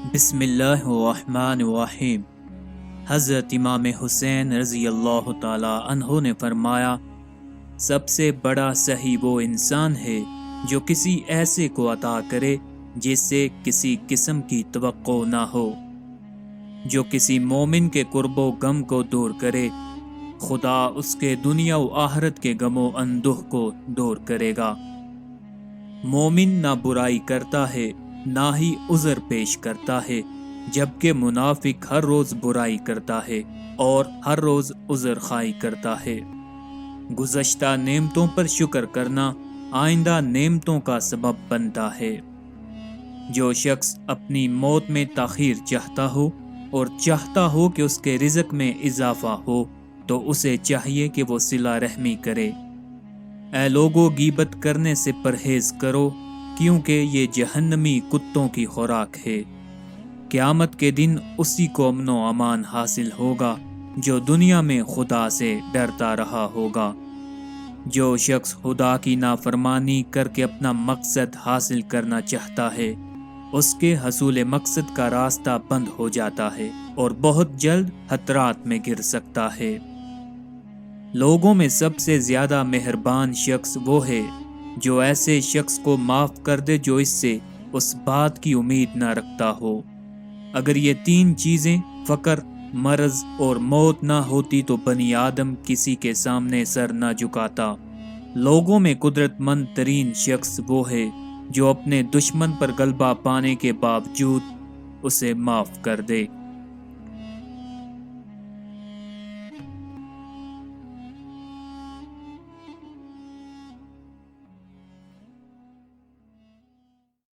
بسم اللہ الرحمن الرحیم۔ حضرت امام حسین رضی اللہ تعالی عنہ نے فرمایا، سب سے بڑا سخی وہ انسان ہے جو کسی ایسے کو عطا کرے جس سے کسی قسم کی توقع نہ ہو۔ جو کسی مومن کے قرب و غم کو دور کرے، خدا اس کے دنیا و آخرت کے غم و اندوہ کو دور کرے گا۔ مومن نہ برائی کرتا ہے نہ ہی عذر پیش کرتا ہے، جبکہ منافق ہر روز برائی کرتا ہے اور ہر روز عذر خواہی کرتا ہے۔ گزشتہ نعمتوں پر شکر کرنا آئندہ نعمتوں کا سبب بنتا ہے۔ جو شخص اپنی موت میں تاخیر چاہتا ہو اور چاہتا ہو کہ اس کے رزق میں اضافہ ہو، تو اسے چاہیے کہ وہ صلہ رحمی کرے۔ اے لوگو، غیبت کرنے سے پرہیز کرو، کیونکہ یہ جہنمی کتوں کی خوراک ہے۔ قیامت کے دن اسی کو امن و امان حاصل ہوگا جو دنیا میں خدا سے ڈرتا رہا ہوگا۔ جو شخص خدا کی نافرمانی کر کے اپنا مقصد حاصل کرنا چاہتا ہے، اس کے حصول مقصد کا راستہ بند ہو جاتا ہے اور بہت جلد خطرات میں گر سکتا ہے۔ لوگوں میں سب سے زیادہ مہربان شخص وہ ہے جو ایسے شخص کو معاف کر دے جو اس سے اس بات کی امید نہ رکھتا ہو۔ اگر یہ تین چیزیں فقر، مرض اور موت نہ ہوتی تو بنی آدم کسی کے سامنے سر نہ جھکاتا۔ لوگوں میں قدرت مند ترین شخص وہ ہے جو اپنے دشمن پر غلبہ پانے کے باوجود اسے معاف کر دے۔